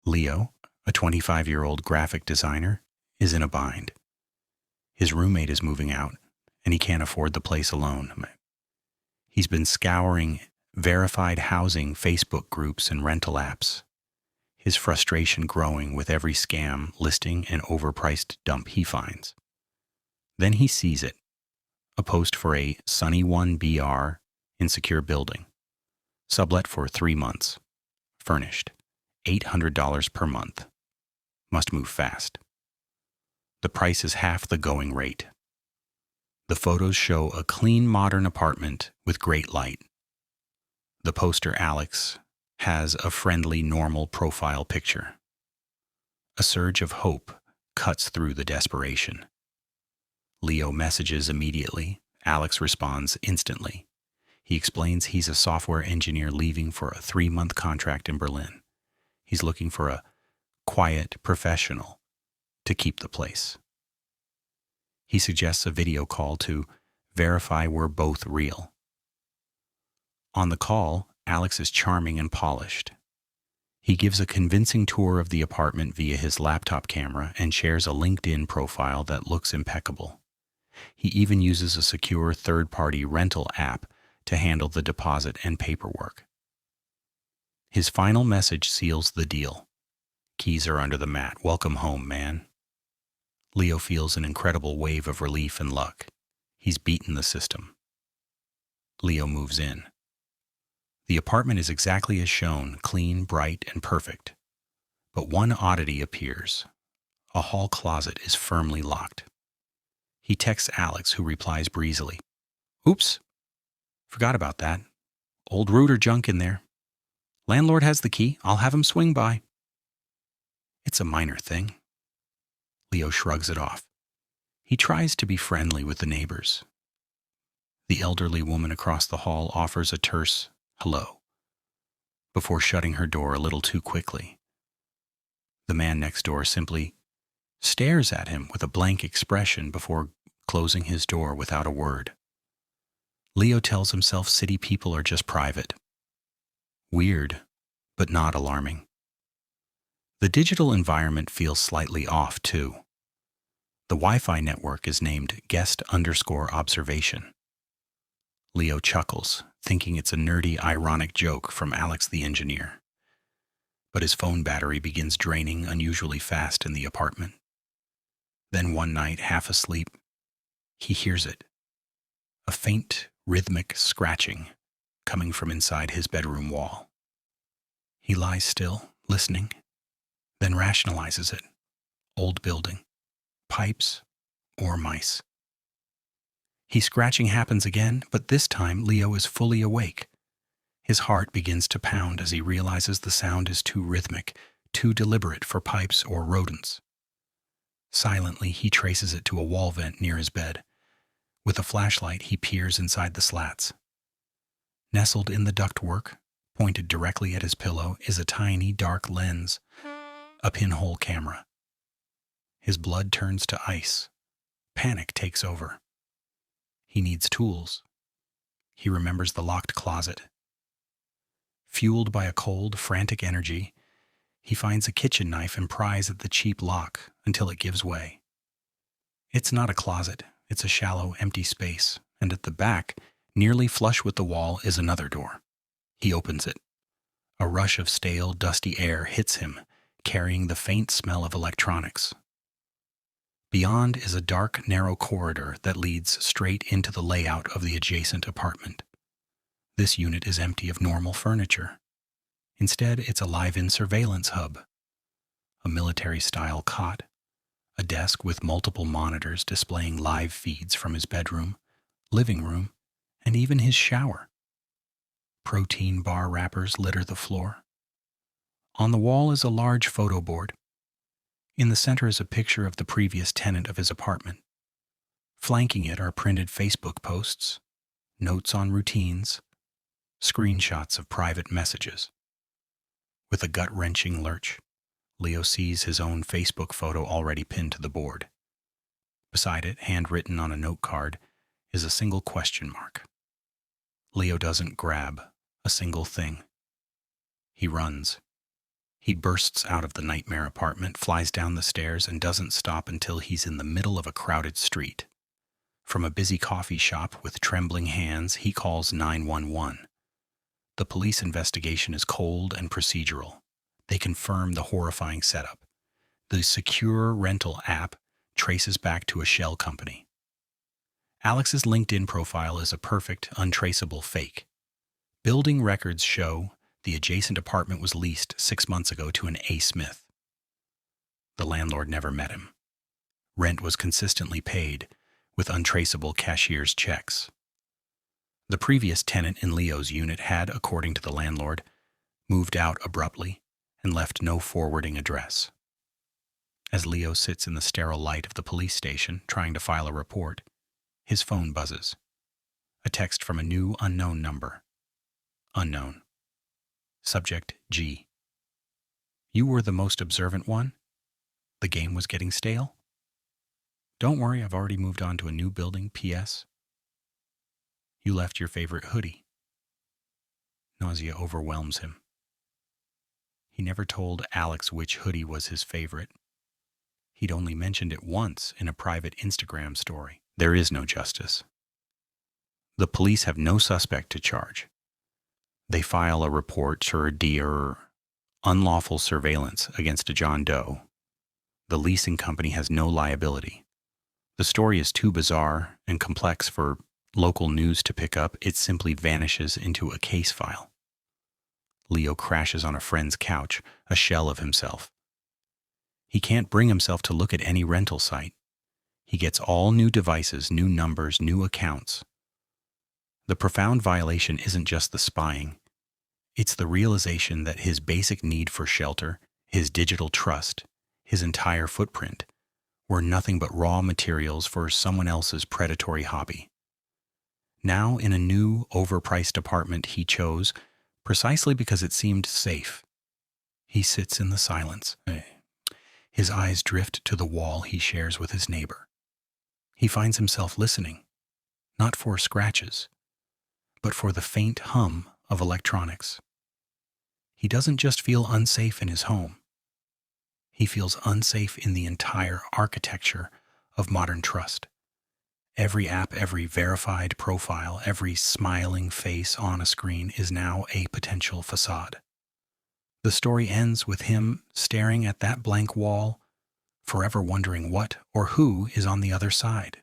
Leo, a 25-year-old graphic designer, is in a bind. His roommate is moving out, and he can't afford the place alone. He's been scouring verified housing Facebook groups and rental apps, his frustration growing with every scam, listing, and overpriced dump he finds. Then he sees it, a post for a Sunny 1BR insecure building, sublet for 3 months, furnished, $800 per month. Must move fast. The price is half the going rate. The photos show a clean, modern apartment with great light. The poster, Alex, has a friendly, normal profile picture. A surge of hope cuts through the desperation. Leo messages immediately. Alex responds instantly. He explains he's a software engineer leaving for a 3-month contract in Berlin. He's looking for a quiet professional to keep the place. He suggests a video call to verify we're both real. On the call, Alex is charming and polished. He gives a convincing tour of the apartment via his laptop camera and shares a LinkedIn profile that looks impeccable. He even uses a secure third-party rental app to handle the deposit and paperwork. His final message seals the deal. Keys are under the mat. Welcome home, man. Leo feels an incredible wave of relief and luck. He's beaten the system. Leo moves in. The apartment is exactly as shown, clean, bright, and perfect. But one oddity appears. A hall closet is firmly locked. He texts Alex, who replies breezily, "Oops, forgot about that. Old router junk in there. Landlord has the key. I'll have him swing by." It's a minor thing. Leo shrugs it off. He tries to be friendly with the neighbors. The elderly woman across the hall offers a terse hello before shutting her door a little too quickly. The man next door simply stares at him with a blank expression before closing his door without a word. Leo tells himself city people are just private. Weird, but not alarming. The digital environment feels slightly off, too. The Wi-Fi network is named guest_observation. Leo chuckles, thinking it's a nerdy, ironic joke from Alex the engineer. But his phone battery begins draining unusually fast in the apartment. Then one night, half asleep, he hears it. A faint, rhythmic scratching coming from inside his bedroom wall. He lies still, listening, then rationalizes it. Old building, pipes, or mice. His scratching happens again, but this time Leo is fully awake. His heart begins to pound as he realizes the sound is too rhythmic, too deliberate for pipes or rodents. Silently, he traces it to a wall vent near his bed. With a flashlight, he peers inside the slats. Nestled in the ductwork, pointed directly at his pillow, is a tiny, dark lens, a pinhole camera. His blood turns to ice. Panic takes over. He needs tools. He remembers the locked closet. Fueled by a cold, frantic energy, he finds a kitchen knife and pries at the cheap lock until it gives way. It's not a closet. It's a shallow, empty space, and at the back, nearly flush with the wall, is another door. He opens it. A rush of stale, dusty air hits him, carrying the faint smell of electronics. Beyond is a dark, narrow corridor that leads straight into the layout of the adjacent apartment. This unit is empty of normal furniture. Instead, it's a live-in surveillance hub. A military-style cot, a desk with multiple monitors displaying live feeds from his bedroom, living room, and even his shower. Protein bar wrappers litter the floor. On the wall is a large photo board. In the center is a picture of the previous tenant of his apartment. Flanking it are printed Facebook posts, notes on routines, screenshots of private messages. With a gut-wrenching lurch, Leo sees his own Facebook photo already pinned to the board. Beside it, handwritten on a note card, is a single question mark. Leo doesn't grab a single thing. He runs. He bursts out of the nightmare apartment, flies down the stairs, and doesn't stop until he's in the middle of a crowded street. From a busy coffee shop with trembling hands, he calls 911. The police investigation is cold and procedural. They confirm the horrifying setup. The secure rental app traces back to a shell company. Alex's LinkedIn profile is a perfect, untraceable fake. Building records show the adjacent apartment was leased 6 months ago to an A. Smith. The landlord never met him. Rent was consistently paid with untraceable cashier's checks. The previous tenant in Leo's unit had, according to the landlord, moved out abruptly and left no forwarding address. As Leo sits in the sterile light of the police station trying to file a report, his phone buzzes. A text from a new unknown number. Unknown. Subject G. You were the most observant one? The game was getting stale? Don't worry, I've already moved on to a new building. P.S. You left your favorite hoodie. Nausea overwhelms him. He never told Alex which hoodie was his favorite. He'd only mentioned it once in a private Instagram story. There is no justice. The police have no suspect to charge. They file a report for unlawful surveillance against a John Doe. The leasing company has no liability. The story is too bizarre and complex for local news to pick up. It simply vanishes into a case file. Leo crashes on a friend's couch, a shell of himself. He can't bring himself to look at any rental site. He gets all new devices, new numbers, new accounts. The profound violation isn't just the spying. It's the realization that his basic need for shelter, his digital trust, his entire footprint, were nothing but raw materials for someone else's predatory hobby. Now, in a new, overpriced apartment he chose, precisely because it seemed safe, he sits in the silence. His eyes drift to the wall he shares with his neighbor. He finds himself listening, not for scratches, but for the faint hum of electronics. He doesn't just feel unsafe in his home. He feels unsafe in the entire architecture of modern trust. Every app, every verified profile, every smiling face on a screen is now a potential facade. The story ends with him staring at that blank wall, forever wondering what or who is on the other side.